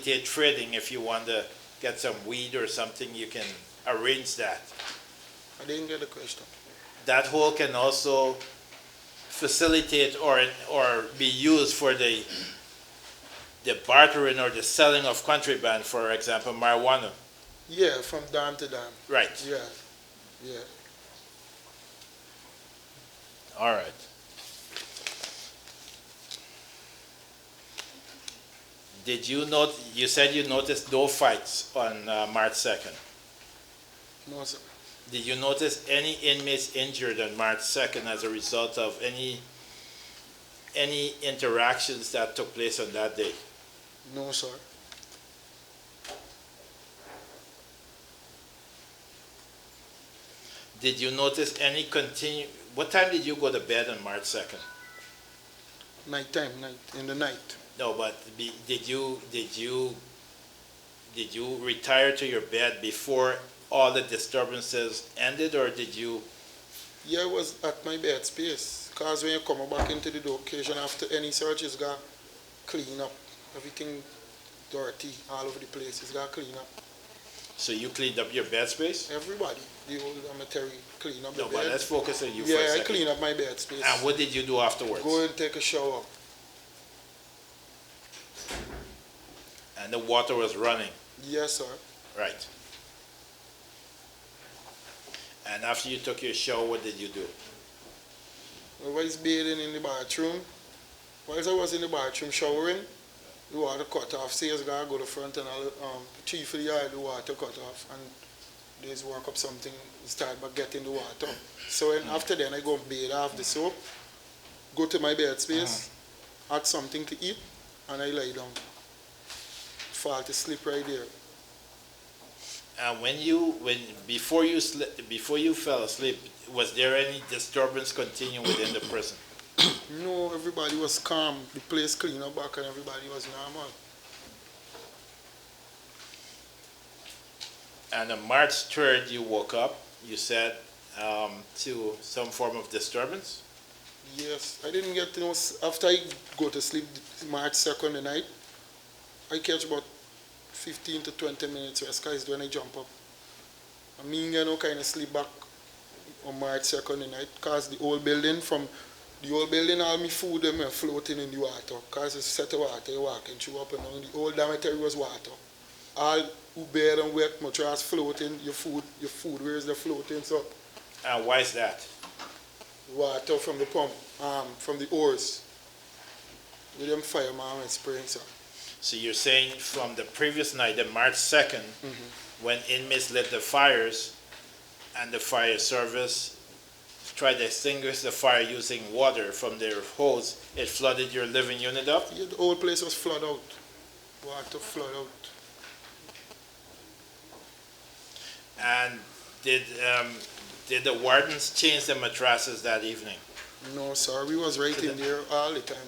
trading. If you want to get some weed or something, you can arrange that. I didn't get the question. That hole can also facilitate or be used for the bartering or the selling of contraband, for example, marijuana. Yeah, from dam to dam. Right. Yeah, yeah. All right. Did you note? You said you noticed no fights on March 2nd. No, sir. Did you notice any inmates injured on March 2nd as a result of any interactions that took place on that day? No, sir. Did you notice any what time did you go to bed on March 2nd? In the night. No, but did you retire to your bed before all the disturbances ended, or did you? Yeah, I was at my bed space. Because when you come back into the location after any search, it's got clean up. Everything dirty all over the place. It's got clean up. So you cleaned up your bed space? Everybody, the whole dormitory, clean up the No, bed. but let's focus on you for a Yeah, I second. clean up my bed space. And what did you do afterwards? Go and take a shower. And the water was running. Yes, sir. Right. And after you took your shower, what did you do? I was bathing in the bathroom. Whilst I was in the bathroom showering, the water cut off. Sayers gotta go to front and chief of the yard, the water cut off. And there's work up something, start back getting the water. So after then I go and bathe off the soap, go to my bed space, add something to eat, and I lie down. Fall to sleep right there. And before you fell asleep, was there any disturbance continuing within the prison? No, everybody was calm. The place clean up back and everybody was normal. And on March 3rd, you woke up, you said, to some form of disturbance? Yes, I didn't get to know, after I go to sleep March 2nd the night, I catch about 15 to 20 minutes rest, because when I jump up. I mean, kind of sleep back on March 2nd the night, because the old building, all my food them were floating in the water, because it's set of water, you walking through up and down. The old dormitory was water. All who bed and wet mattress floating, your food, where's the floating? So, And why is that? water from the pump, from the oars. With them fireman and spraying, sir. So you're saying from the previous night, the March 2nd, when inmates lit the fires and the fire service tried to extinguish the fire using water from their hose, it flooded your living unit up? Yeah, the whole place was flooded out. Water flood out. And did the wardens change the mattresses that evening? No, sir, we was right in there all the time.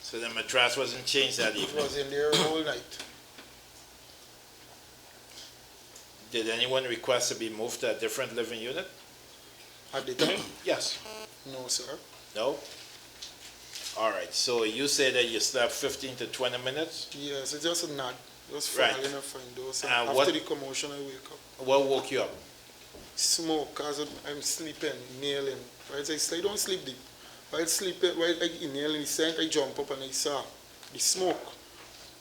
So the mattress wasn't changed that It evening? was in there all night. Did anyone request to be moved to a different living unit? At the time? Yes. No, sir. No? All right, so you say that you slept 15 to 20 minutes? Yes, it's just a nod. Just Right. falling off and those. And After the commotion, I wake up. What woke you up? Smoke, because I'm sleeping, inhaling. Right? I don't sleep deep. While sleeping, while I inhaling the scent, I jump up and I saw the smoke.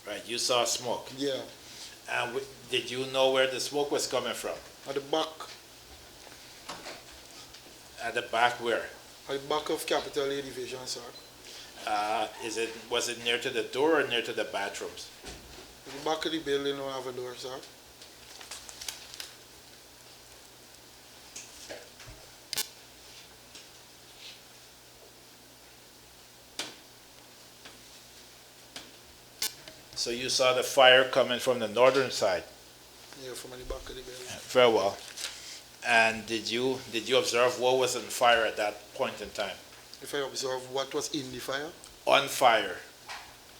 Right, you saw smoke. Yeah. And did you know where the smoke was coming from? At the back. At the back where? At the back of Capital A Division, sir. Was it near to the door or near to the bathrooms? At the back of the building, don't have a door, sir. So you saw the fire coming from the northern side? Yeah, from the back of the building. Very well. And did you observe what was on fire at that point in time? If I observe what was in the fire? On fire.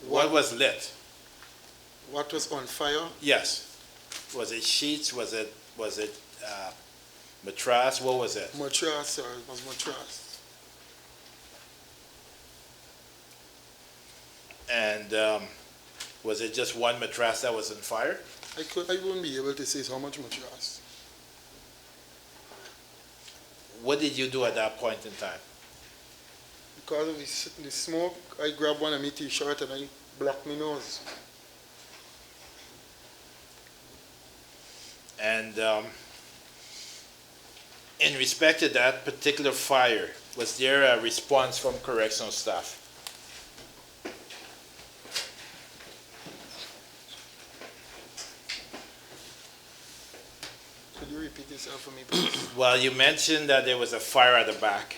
What was lit? What was on fire? Yes. Was it sheets? Was it mattress? What was it? Mattress, sir. It was mattress. And Was it just one mattress that was on fire? I wouldn't be able to say how much mattress. What did you do at that point in time? Because of the smoke, I grabbed one of my t-shirt and I blocked my nose. And in respect to that particular fire, was there a response from correctional staff? Could you repeat yourself for me, please? Well, you mentioned that there was a fire at the back,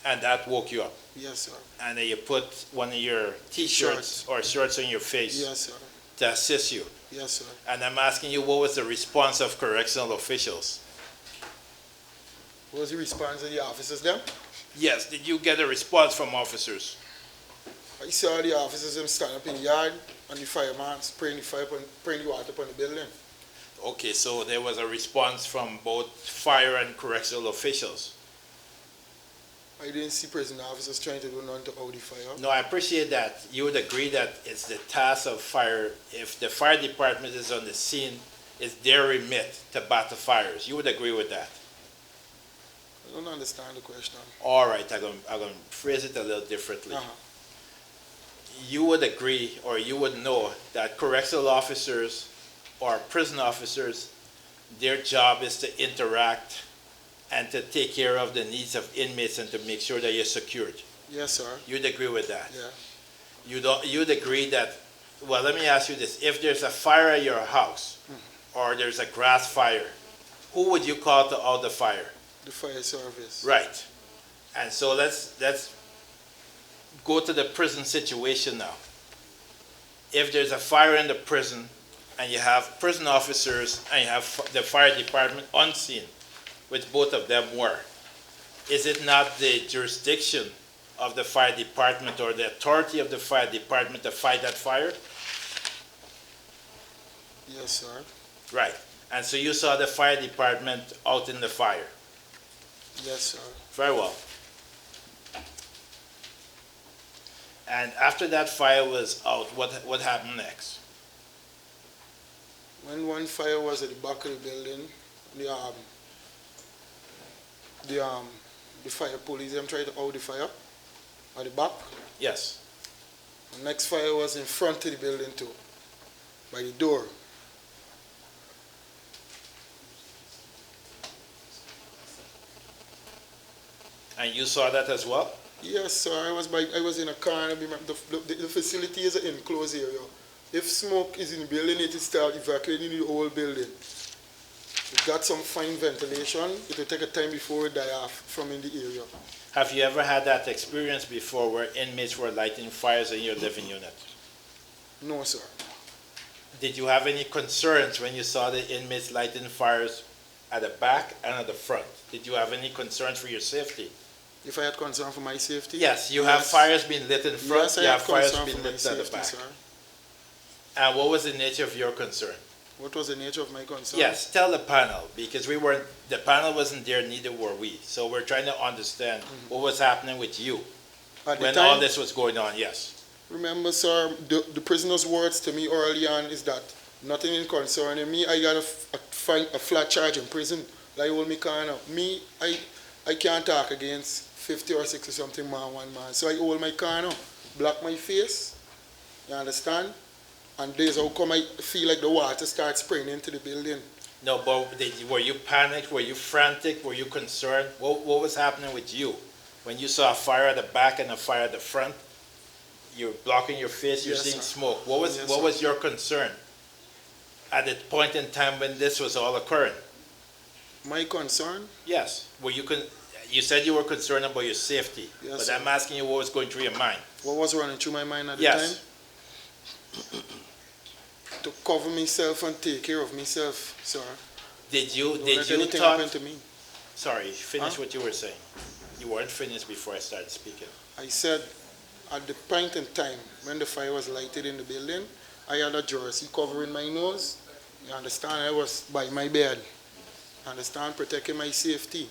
and that woke you up. Yes, sir. And then you put one of your t-shirts or shirts on your face Yes, sir. to assist you. Yes, sir. And I'm asking you, what was the response of correctional officials? What was the response of the officers then? Yes, did you get a response from officers? I saw the officers them stand up in the yard and the fireman spraying the water upon the building. Okay, so there was a response from both fire and correctional officials. I didn't see prison officers trying to do nothing to out the fire. No, I appreciate that. You would agree that it's the task of fire, if the fire department is on the scene, it's their remit to battle fires. You would agree with that? I don't understand the question. All right, I'm going to phrase it a little differently. You would agree, or you would know, that correctional officers or prison officers, their job is to interact and to take care of the needs of inmates and to make sure that you're secured. Yes, sir. You'd agree with that? Yeah. You'd agree that, well, let me ask you this. If there's a fire at your house, or there's a grass fire, who would you call to out the fire? The fire service. Right. And so let's go to the prison situation now. If there's a fire in the prison, and you have prison officers, and you have the fire department on scene, which both of them were, is it not the jurisdiction of the fire department or the authority of the fire department to fight that fire? Yes, sir. Right. And so you saw the fire department out in the fire? Yes, sir. Very well. And after that fire was out, what happened next? When one fire was at the back of the building, the fire police them tried to out the fire at the back. Yes. The next fire was in front of the building too, by the door. And you saw that as well? Yes, sir. I was in a car, and the facility is an enclosed area. If smoke is in the building, it will start evacuating the whole building. It got some fine ventilation. It will take a time before it die off from in the area. Have you ever had that experience before where inmates were lighting fires in your living unit? No, sir. Did you have any concerns when you saw the inmates lighting fires at the back and at the front? Did you have any concerns for your safety? If I had concern for my safety? Yes, you have fires being lit in front, yes, you have fires being lit lit at the back. Sir. And what was the nature of your concern? What was the nature of my concern? Yes, tell the panel, because the panel wasn't there, neither were we. So we're trying to understand what was happening with you when all this was going on, yes. Remember, sir, the prisoner's words to me early on is that nothing in concerning me. I got a flat charge in prison. Like hold me kind of. Me, I can't talk against 50 or 60 something man, one man. So I hold my corner, block my face, you understand? And there's how come I feel like the water starts spraying into the building. No, but were you panicked? Were you frantic? Were you concerned? What was happening with you? When you saw a fire at the back and a fire at the front, you're blocking your face, you're seeing smoke. What was your concern at the point in time when this was all occurring? My concern? Yes. You said you were concerned about your safety, yes, but sir. I'm asking you what was going through your mind. What was running through my mind at the time? To cover myself and take care of myself, sir. Did you talk? Happen to me. Sorry, finish what you were saying. You weren't finished before I started speaking. I said, at the point in time when the fire was lighted in the building, I had a jersey covering my nose. You understand? I was by my bed. Understand? Protecting my safety.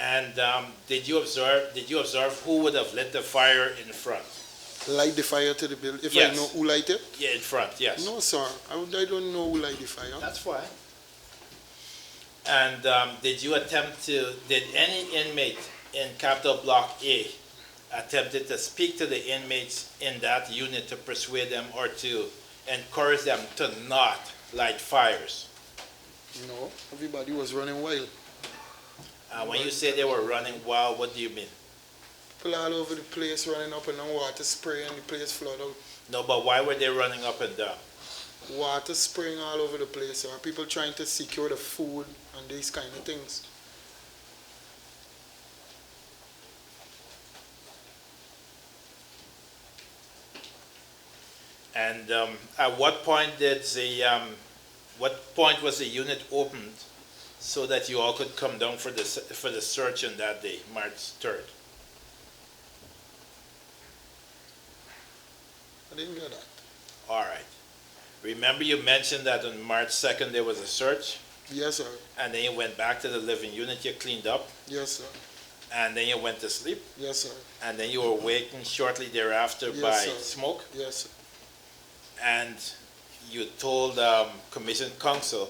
And did you observe who would have lit the fire in front? light the fire to the building? If Yes. I know who light it? Yeah, in front, yes. No, sir. I don't know who light the fire. That's fine. And did any inmate in Capital Block A attempted to speak to the inmates in that unit to persuade them or to encourage them to not light fires? No, everybody was running wild. When you say they were running wild, what do you mean? People all over the place running up and down, water spray and the place flood out. No, but why were they running up and down? Water spraying all over the place, or people trying to secure the food and these kind of things. And at what point what point was the unit opened so that you all could come down for the search on that day, March 3rd? I didn't get that. All right. Remember you mentioned that on March 2nd there was a search, Yes, sir. and then you went back to the living unit, you cleaned up, Yes, sir. and then you went to sleep, Yes, sir. and then you were awakened shortly thereafter Yes, by sir. smoke, Yes, sir. and you told Commission Counsel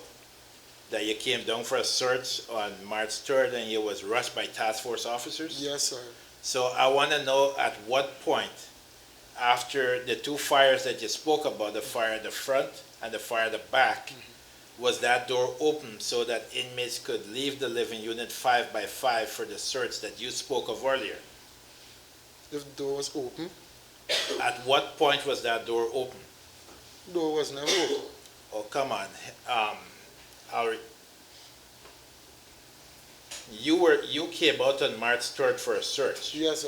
that you came down for a search on March 3rd and you was rushed by task force officers? Yes, sir. So I want to know at what point, after the two fires that you spoke about, the fire at the front and the fire at the back, was that door open so that inmates could leave the living unit 5 by 5 for the search that you spoke of earlier? The door was open. At what point was that door open? Door was never open. Oh, come on. You came out on March 3rd for a search. Yes, sir.